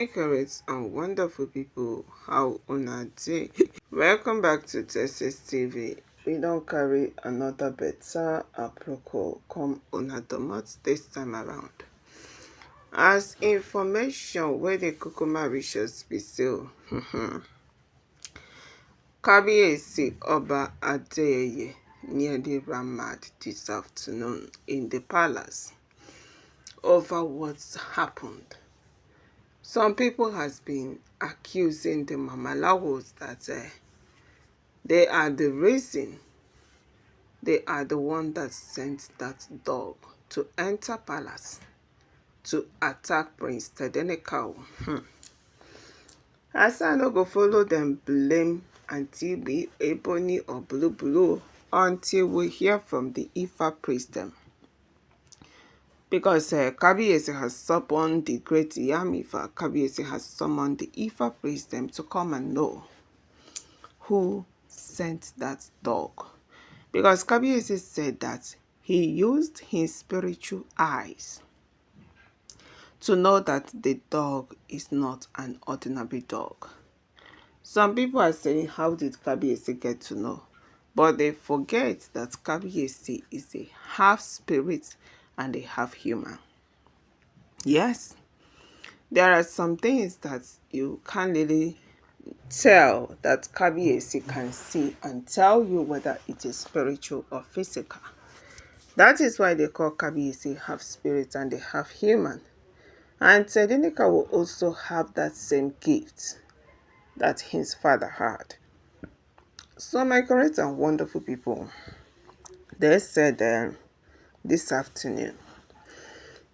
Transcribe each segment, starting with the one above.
Hey correct and wonderful people, how una dey? Welcome back to Texas TV. We don't carry another better aproko come una domot this time around. As information wey dey kukuma reach us be so, Kabiesi Oba Adeyeye nearly ran mad this afternoon in the palace over what's happened. Some people has been accusing the Mamalawos that they are the reason, they are the one that sent that dog to enter palace to attack Prince Tadenikawo. As I no go follow them blame Auntie be Ebony or Blue Blue until we hear from the Ifa priest them. Because Kabiesi has summoned the great Yamifa, Kabiesi has summoned the Ifa priest them to come and know who sent that dog. Because Kabiesi said that he used his spiritual eyes to know that the dog is not an ordinary dog. Some people are saying, how did Kabiesi get to know? But they forget that Kabiesi is a half spirit and a half human. Yes, there are some things that you can't really tell that Kabiesi can see and tell you whether it is spiritual or physical. That is why they call Kabiesi half spirit and a half human. And Tadenikawo will also have that same gift that his father had. So my correct and wonderful people, they said this afternoon,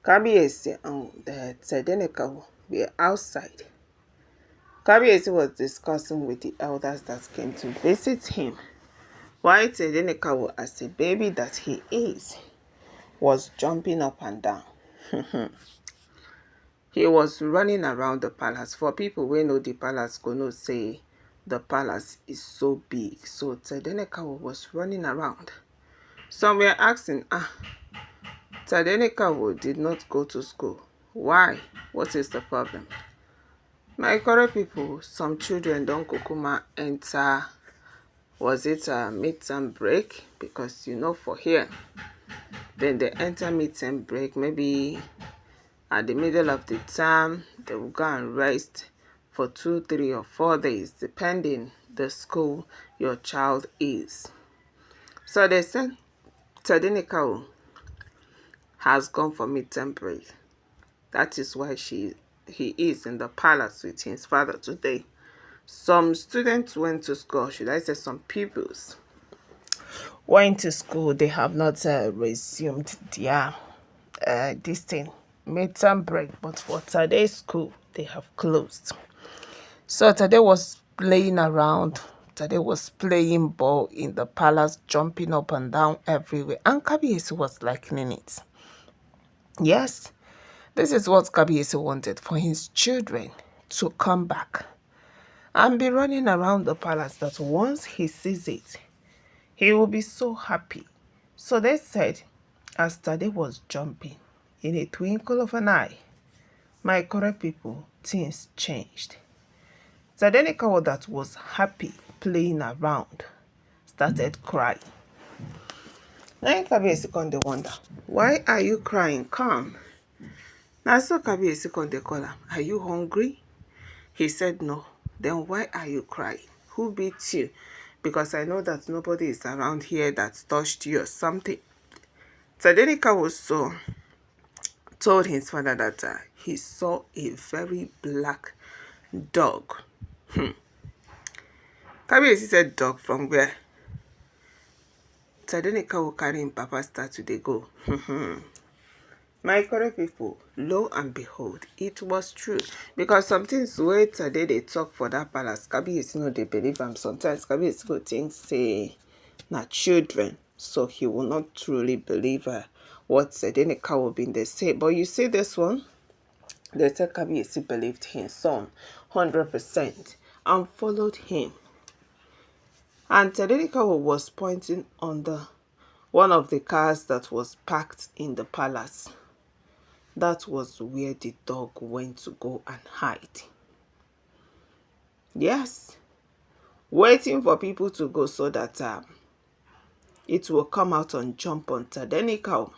Kabiesi and Tadenikawo were outside. Kabiesi was discussing with the elders that came to visit him, while Tadenikawo, as a baby that he is, was jumping up and down. He was running around the palace. For people who know the palace, gonna say the palace is so big. So Tadenikawo was running around. Some were asking, Tadenikawo did not go to school. Why? What is the problem? My correct people, some children don't kukuma enter, was it a midterm break? Because you know for here, then they enter midterm break, maybe at the middle of the term, they will go and rest for 2, 3, or 4 days, depending the school your child is. So they said Tadenikawo has gone for midterm break. That is why he is in the palace with his father today. Some students went to school, should I say some pupils went to school. They have not resumed their this thing, midterm break, but for today's school, they have closed. So today was playing around. Today was playing ball in the palace, jumping up and down everywhere. And Kabiesi was liking it. Yes, this is what Kabiesi wanted for his children to come back and be running around the palace, that once he sees it, he will be so happy. So they said, as Tade was jumping, in a twinkle of an eye, my correct people, things changed. Tadenikawo, that was happy playing around, started crying. Now Kabiesi come dey wonder, why are you crying? Come. Now so Kabiesi come dey call am, are you hungry? He said no. Then why are you crying? Who beat you? Because I know that nobody is around here that touched you or something. Tadenikawo also told his father that he saw a very black dog. Kabiesi said, dog from where? Tadenikawo carry him papa start to dey go. My correct people, lo and behold, it was true. Because some things wey Tade dey talk for that palace, Kabiesi no dey believe am. Sometimes Kabiesi go think say na children, so he will not truly believe what Tadenikawo been dey say. But you see this one, they said Kabiesi believed his son 100% and followed him. And Tadenikawo was pointing on one of the cars that was parked in the palace. That was where the dog went to go and hide. Yes, waiting for people to go so that it will come out and jump on Tadenikawo.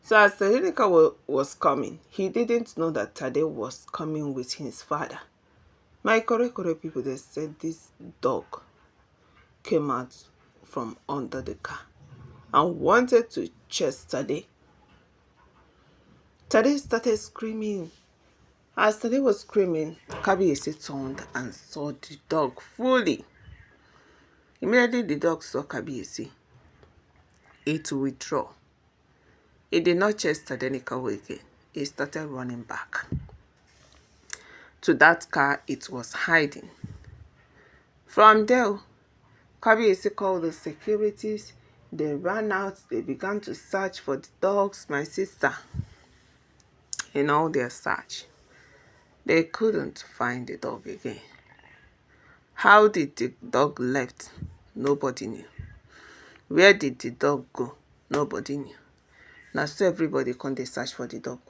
So as Tadenikawo was coming, he didn't know that Tade was coming with his father. My correct people, they said this dog came out from under the car and wanted to chase Tade. Tade started screaming. As Tade was screaming, Kabiesi turned and saw the dog fully. Immediately the dog saw Kabiesi. It withdrew. It did not chase Tadenikawo again. It started running back to that car it was hiding. From there, Kabiesi called the securities. They ran out. They began to search for the dogs, my sister. In all their search, they couldn't find the dog again. How did the dog left? Nobody knew. Where did the dog go? Nobody knew. Now so everybody come dey search for the dog.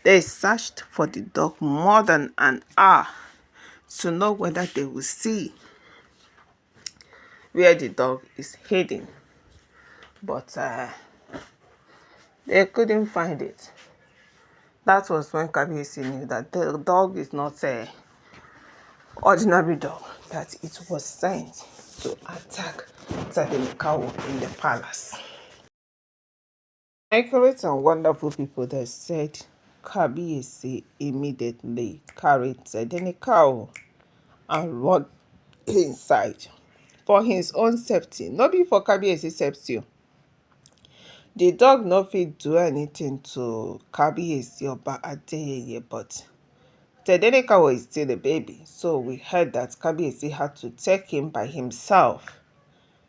They searched for the dog more than an hour to know whether they will see where the dog is hidden. But they couldn't find it. That was when Kabiesi knew that the dog is not a ordinary dog, that it was sent to attack Tadenikawo in the palace. Accurate and wonderful people that said Kabiesi immediately carried Tadenikawo and run inside for his own safety, not be for Kabiesi safety. The dog no fit do anything to Kabiesi Oba Adeyeye, but Tadenikawo is still a baby, so we heard that Kabiesi had to take him by himself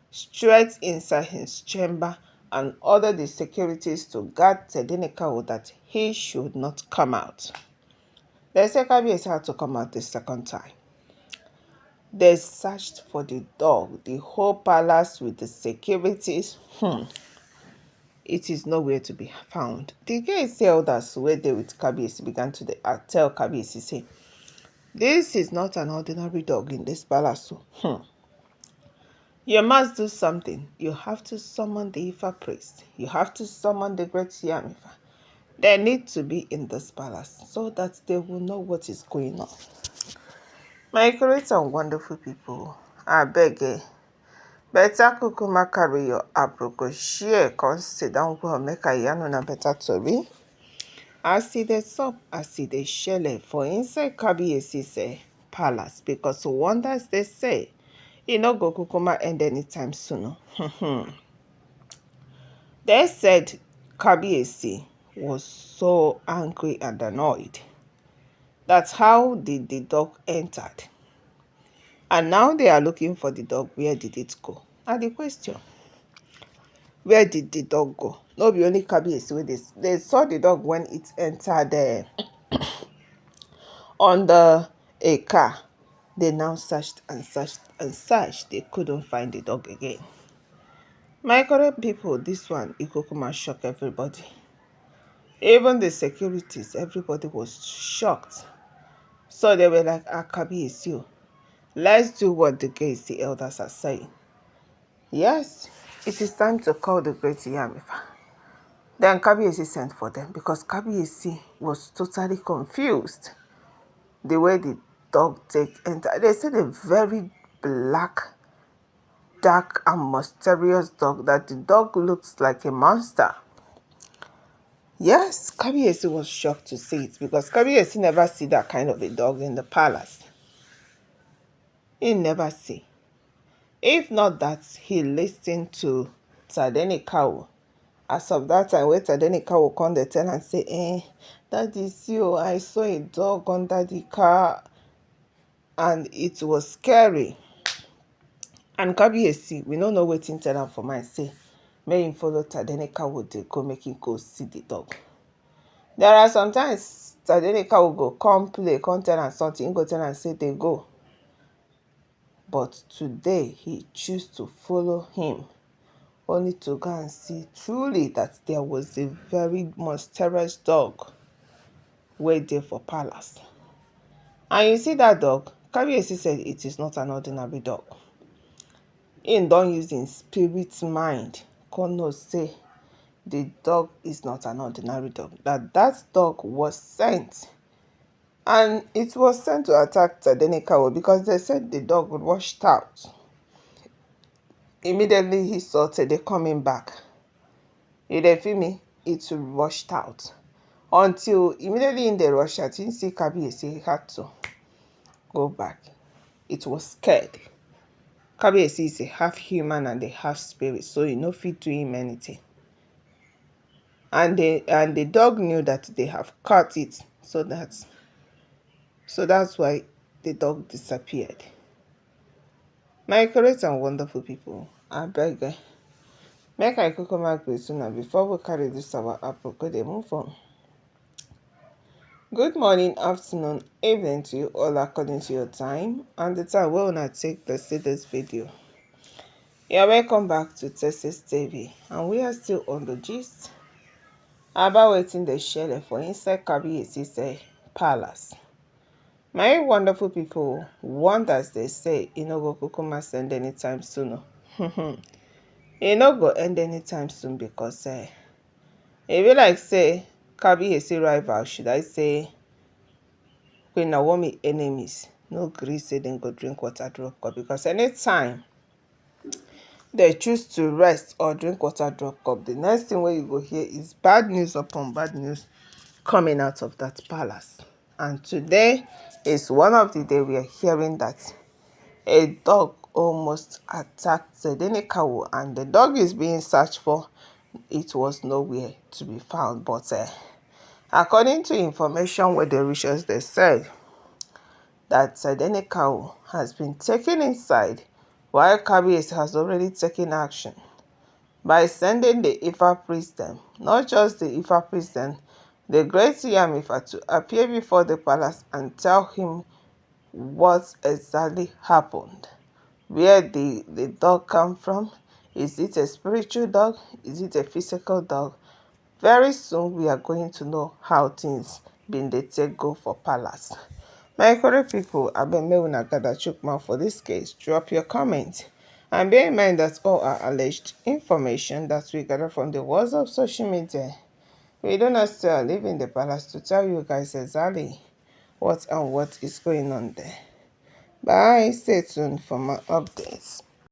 straight inside his chamber and order the securities to guard Tadenikawo that he should not come out. They said Kabiesi had to come out the second time. They searched for the dog, the whole palace with the securities. It is nowhere to be found. The Kabiesi elders where they with Kabiesi began to tell Kabiesi, say, this is not an ordinary dog in this palace. You must do something. You have to summon the Ifa priest. You have to summon the great Yam Ifa. They need to be in this palace so that they will know what is going on. My great and wonderful people, I beg you, better kukuma carry your aproko share, come sit down well, make a yarn on a better story. I see the sup, I see the shelle for inside Kabiesi's palace, because wonders they say, e no go kukuma end anytime soon. They said Kabiesi was so angry and annoyed. That's how did the dog entered. And now they are looking for the dog. Where did it go? And the question, where did the dog go? No be only Kabiesi wey they saw the dog when it entered under a car. They now searched and searched and searched. They couldn't find the dog again. My correct people, this one, it could come and shock everybody. Even the securities, everybody was shocked. So they were like, Kabiesi, let's do what the Kabiesi elders are saying. Yes, it is time to call the great Yam Ifa. Then Kabiesi sent for them because Kabiesi was totally confused. The way the dog entered. They said a very black, dark and mysterious dog, that the dog looks like a monster. Yes, Kabiesi was shocked to see it because Kabiesi never see that kind of a dog in the palace. He never see. If not that, he listened to Tadenikawo. As of that time, where Tadenikawo come the tell and say, that is you, I saw a dog under the car and it was scary. And Kabiesi, we don't know wetin tell am for mind, say, may him follow Tadenikawo dey go make him go see the dog. There are sometimes Tadenikawo go come play, come tell am something, he go tell am say they go. But today he choose to follow him only to go and see truly that there was a very monstrous dog wey dey for palace. And you see that dog, Kabiesi said it is not an ordinary dog. Him don use im spirit mind come know say the dog is not an ordinary dog, that dog was sent. And it was sent to attack Tadenikawo because they said the dog rushed out. Immediately he saw Tede coming back. You dey feel me? It rushed out. Until immediately in the rush out, he see Kabiesi, he had to go back. It was scared. Kabiesi is a half human and a half spirit, so you no fit do him anything. And the dog knew that they have caught it, so that's why the dog disappeared. My correct and wonderful people, abeg make I kukuma greet una before we carry this our apple go dey move on. Good morning, afternoon, evening to you all according to your time and the time wey una take to see this video. You're welcome back to Texas TV, and we are still on the gist about wetin dey shele for inside Kabiesi palace. My wonderful people, wonders dey say e no go kukuma send anytime soon. E no go end anytime soon because e be like say Kabiesi rival, should I say queennaomi enemies, no gree say dem go drink water drop cup, because anytime they choose to rest or drink water drop cup, the next thing wey you go hear is bad news upon bad news coming out of that palace. And today is one of the day we are hearing that a dog almost attacked Tadenikawo, and the dog is being searched for. It was nowhere to be found, but according to information where the reach us, they said that Tadenikawo has been taken inside, while Kabiesi has already taken action by sending the Ifa priest them, not just the Ifa priest them, the great Yamifa, to appear before the palace and tell him what exactly happened. Where the dog come from? Is it a spiritual dog? Is it a physical dog? Very soon we are going to know how things been dey take go for palace. My correct people, abeg make una gather chook mouth for this case. Drop your comment. And bear in mind that all are alleged information that we gather from the walls of social media. We do not still live in the palace to tell you guys exactly what is going on there. Bye. Stay tuned for more updates.